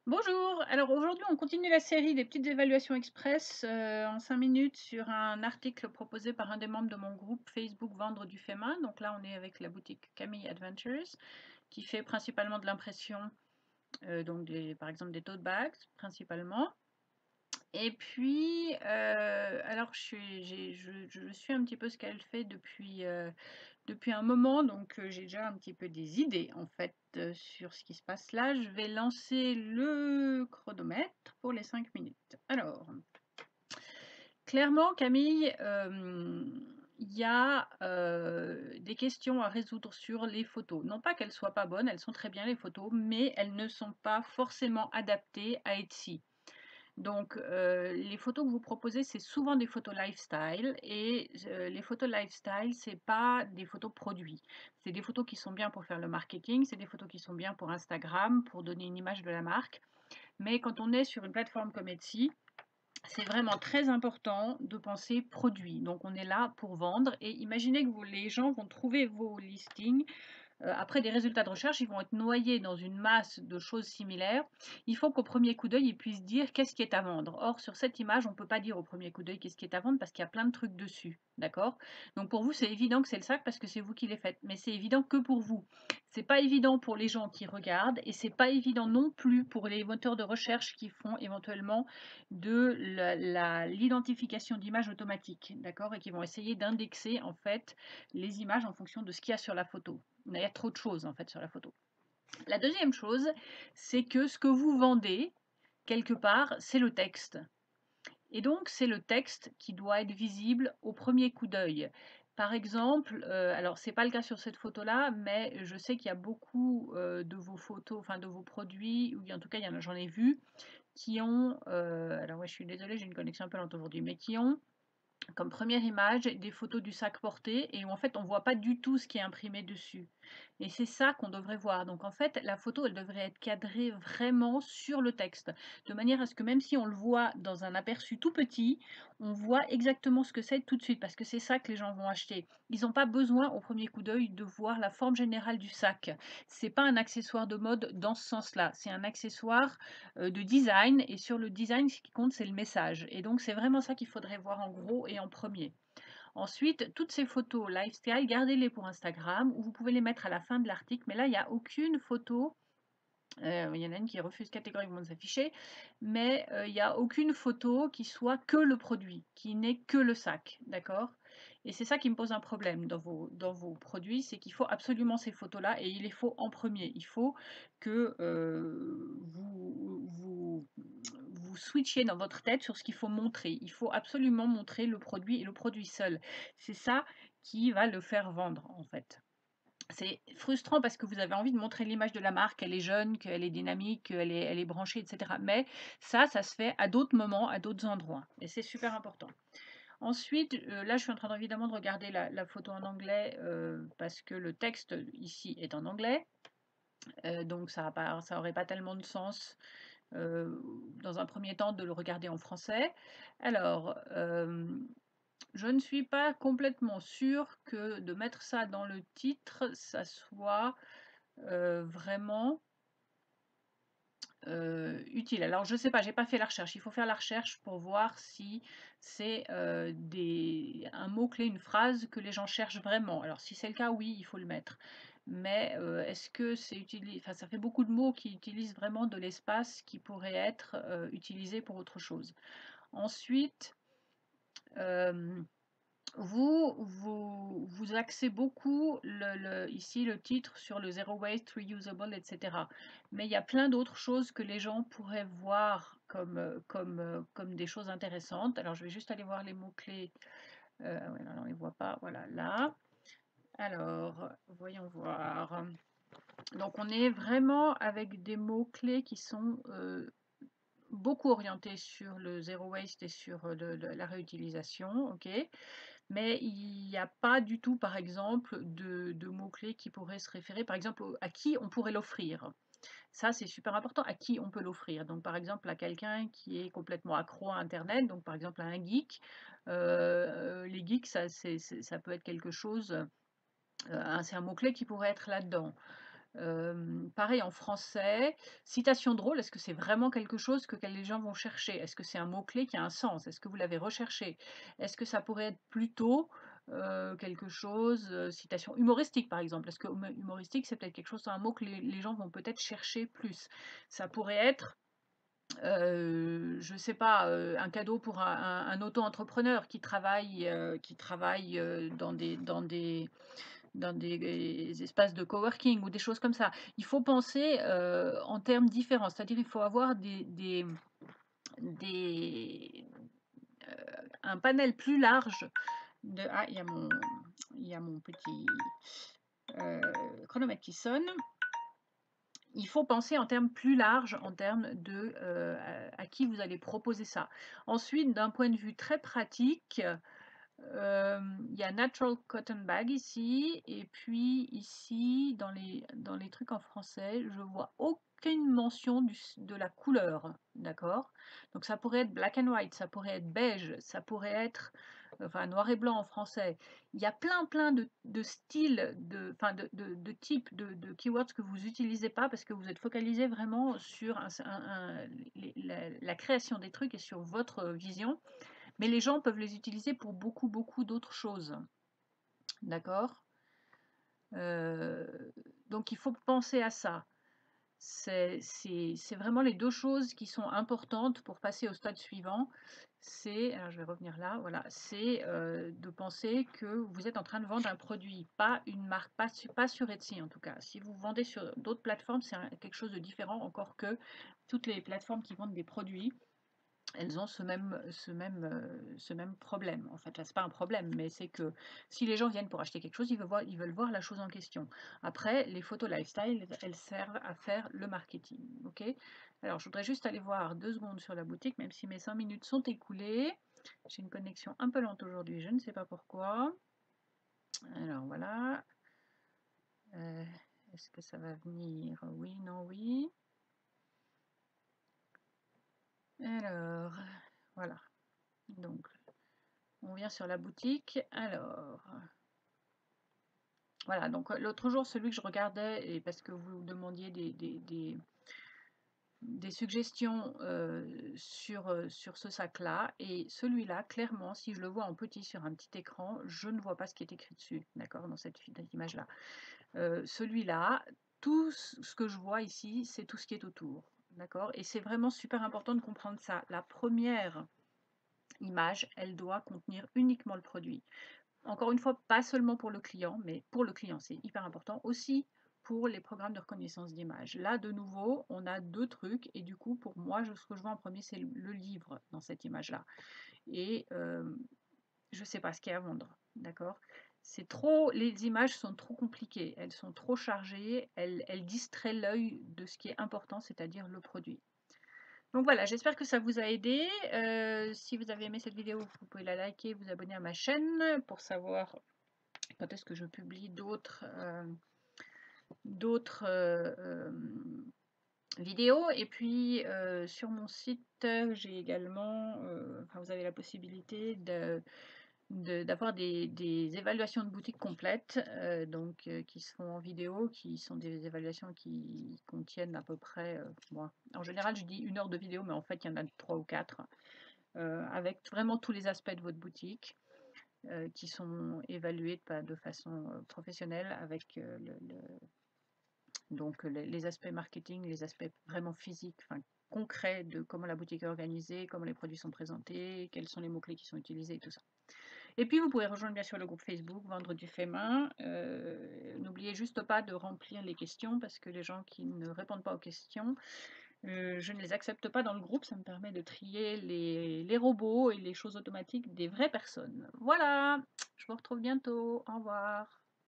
Bonjour, alors aujourd'hui on continue la série des petites évaluations express en 5 minutes sur un article proposé par un des membres de mon groupe Facebook Vendre du fait main. Donc là on est avec la boutique Camille Adventures qui fait principalement de l'impression, donc par exemple des tote bags principalement. Et puis, alors je suis un petit peu ce qu'elle fait depuis un moment, donc j'ai déjà un petit peu des idées en fait sur ce qui se passe là. Je vais lancer le chronomètre pour les 5 minutes. Alors, clairement, Camille, il y a des questions à résoudre sur les photos. Non pas qu'elles soient pas bonnes, elles sont très bien les photos, mais elles ne sont pas forcément adaptées à Etsy. Donc, les photos que vous proposez, c'est souvent des photos lifestyle et les photos lifestyle, c'est pas des photos produits. C'est des photos qui sont bien pour faire le marketing, c'est des photos qui sont bien pour Instagram, pour donner une image de la marque. Mais quand on est sur une plateforme comme Etsy, c'est vraiment très important de penser produit. Donc, on est là pour vendre et imaginez que les gens vont trouver vos listings après des résultats de recherche, ils vont être noyés dans une masse de choses similaires. Il faut qu'au premier coup d'œil, ils puissent dire qu'est-ce qui est à vendre. Or, sur cette image, on ne peut pas dire au premier coup d'œil qu'est-ce qui est à vendre parce qu'il y a plein de trucs dessus. D'accord? Donc pour vous, c'est évident que c'est le sac parce que c'est vous qui les faites. Mais c'est évident que pour vous. C'est pas évident pour les gens qui regardent et c'est pas évident non plus pour les moteurs de recherche qui font éventuellement de l'identification d'images automatique. D'accord? Et qui vont essayer d'indexer en fait les images en fonction de ce qu'il y a sur la photo. Il y a trop de choses en fait sur la photo. La deuxième chose, c'est que ce que vous vendez, quelque part, c'est le texte. Et donc, c'est le texte qui doit être visible au premier coup d'œil. Par exemple, alors c'est pas le cas sur cette photo-là, mais je sais qu'il y a beaucoup de vos photos, enfin de vos produits, ou en tout cas, j'en ai vu, qui ont, alors ouais, je suis désolée, j'ai une connexion un peu lente aujourd'hui, mais qui ont comme première image des photos du sac porté et où en fait on voit pas du tout ce qui est imprimé dessus. Et c'est ça qu'on devrait voir. Donc en fait la photo elle devrait être cadrée vraiment sur le texte, de manière à ce que même si on le voit dans un aperçu tout petit, on voit exactement ce que c'est tout de suite parce que c'est ça que les gens vont acheter. Ils n'ont pas besoin au premier coup d'œil de voir la forme générale du sac. C'est pas un accessoire de mode dans ce sens-là, c'est un accessoire de design et sur le design ce qui compte c'est le message et donc c'est vraiment ça qu'il faudrait voir en gros et en premier. Ensuite, toutes ces photos lifestyle, gardez-les pour Instagram ou vous pouvez les mettre à la fin de l'article, mais là il n'y a aucune photo. Il y en a une qui refuse catégoriquement de s'afficher, mais il n'y a aucune photo qui soit que le produit, qui n'est que le sac, d'accord? Et c'est ça qui me pose un problème dans vos produits, c'est qu'il faut absolument ces photos-là et il les faut en premier. Il faut que vous switchiez dans votre tête sur ce qu'il faut montrer. Il faut absolument montrer le produit et le produit seul. C'est ça qui va le faire vendre en fait. C'est frustrant parce que vous avez envie de montrer l'image de la marque, elle est jeune, qu'elle est dynamique, elle est branchée, etc. Mais ça se fait à d'autres moments, à d'autres endroits. Et c'est super important. Ensuite, là, je suis en train évidemment de regarder la photo en anglais parce que le texte ici est en anglais. Donc ça n'aurait pas tellement de sens dans un premier temps de le regarder en français. Alors, je ne suis pas complètement sûre que de mettre ça dans le titre, ça soit vraiment utile. Alors je ne sais pas, j'ai pas fait la recherche. Il faut faire la recherche pour voir si c'est un mot-clé, une phrase que les gens cherchent vraiment. Alors si c'est le cas, oui, il faut le mettre. Mais est-ce que c'est utilisé, enfin ça fait beaucoup de mots qui utilisent vraiment de l'espace qui pourrait être utilisé pour autre chose. Ensuite, euh, vous axez beaucoup ici le titre sur le zero waste, reusable, etc. Mais il y a plein d'autres choses que les gens pourraient voir comme des choses intéressantes. Alors je vais juste aller voir les mots-clés. Ouais, non, on ne les voit pas. Voilà, là. Alors, voyons voir. Donc on est vraiment avec des mots-clés qui sont beaucoup orientés sur le zero waste et sur la réutilisation. Ok. Mais il n'y a pas du tout, par exemple, de mots-clés qui pourraient se référer, par exemple, à qui on pourrait l'offrir. Ça, c'est super important, à qui on peut l'offrir. Donc, par exemple, à quelqu'un qui est complètement accro à Internet, donc par exemple à un geek. Les geeks, ça peut être quelque chose, c'est un mot-clé qui pourrait être là-dedans. Pareil en français, citation drôle, est-ce que c'est vraiment quelque chose que les gens vont chercher? Est-ce que c'est un mot-clé qui a un sens? Est-ce que vous l'avez recherché? Est-ce que ça pourrait être plutôt, quelque chose, citation humoristique par exemple? Est-ce que humoristique, c'est peut-être quelque chose, un mot que les gens vont peut-être chercher plus? Ça pourrait être, je sais pas, un cadeau pour un auto-entrepreneur qui travaille, dans des espaces de coworking ou des choses comme ça. Il faut penser, en termes différents, c'est-à-dire il faut avoir des un panel plus large de ah, il y a mon petit, chronomètre qui sonne. Il faut penser en termes plus larges, en termes de, à qui vous allez proposer ça. Ensuite, d'un point de vue très pratique, il y a Natural Cotton Bag ici, et puis ici, dans les trucs en français, je vois aucune mention de la couleur, d'accord? Donc ça pourrait être black and white, ça pourrait être beige, ça pourrait être, enfin noir et blanc en français. Il y a plein de styles, enfin de types de keywords que vous n'utilisez pas parce que vous êtes focalisé vraiment sur la création des trucs et sur votre vision. Mais les gens peuvent les utiliser pour beaucoup d'autres choses. D'accord? Donc il faut penser à ça. C'est vraiment les deux choses qui sont importantes pour passer au stade suivant. C'est, alors je vais revenir là, voilà, c'est de penser que vous êtes en train de vendre un produit, pas une marque, pas sur Etsy en tout cas. Si vous vendez sur d'autres plateformes, c'est quelque chose de différent, encore que toutes les plateformes qui vendent des produits, elles ont ce même problème. En fait, c'est pas un problème, mais c'est que si les gens viennent pour acheter quelque chose, ils veulent voir la chose en question. Après, les photos lifestyle, elles servent à faire le marketing. Ok. Alors, je voudrais juste aller voir 2 secondes sur la boutique, même si mes 5 minutes sont écoulées. J'ai une connexion un peu lente aujourd'hui, je ne sais pas pourquoi. Alors, voilà. Est-ce que ça va venir? Oui, non, oui. Alors, voilà. Donc, on vient sur la boutique. Alors, voilà. Donc, l'autre jour, celui que je regardais, et parce que vous demandiez des suggestions sur ce sac-là, et celui-là, clairement, si je le vois en petit sur un petit écran, je ne vois pas ce qui est écrit dessus, d'accord, dans cette image-là. Celui-là, tout ce que je vois ici, c'est tout ce qui est autour, d'accord. Et c'est vraiment super important de comprendre ça. La première image, elle doit contenir uniquement le produit. Encore une fois, pas seulement pour le client, mais pour le client, c'est hyper important. Aussi pour les programmes de reconnaissance d'image. Là, de nouveau, on a deux trucs. Et du coup, pour moi, ce que je vois en premier, c'est le livre dans cette image-là. Et je ne sais pas ce qu'il y a à vendre. D'accord. C'est trop, les images sont trop compliquées. Elles sont trop chargées. Elles distraient l'œil de ce qui est important, c'est-à-dire le produit. Donc voilà, j'espère que ça vous a aidé. Si vous avez aimé cette vidéo, vous pouvez la liker, vous abonner à ma chaîne pour savoir quand est-ce que je publie d'autres vidéos. Et puis sur mon site, j'ai également, enfin, vous avez la possibilité d'avoir des évaluations de boutique complètes, donc qui se font en vidéo, qui sont des évaluations qui contiennent à peu près, bon, en général je dis 1 heure de vidéo, mais en fait il y en a 3 ou 4, avec vraiment tous les aspects de votre boutique. Qui sont évalués de façon professionnelle avec donc les aspects marketing, les aspects vraiment physiques, enfin, concrets de comment la boutique est organisée, comment les produits sont présentés, quels sont les mots-clés qui sont utilisés et tout ça. Et puis vous pouvez rejoindre bien sûr le groupe Facebook Vendre du fait main. N'oubliez juste pas de remplir les questions parce que les gens qui ne répondent pas aux questions, je ne les accepte pas dans le groupe, ça me permet de trier les robots et les choses automatiques des vraies personnes. Voilà, je vous retrouve bientôt, au revoir.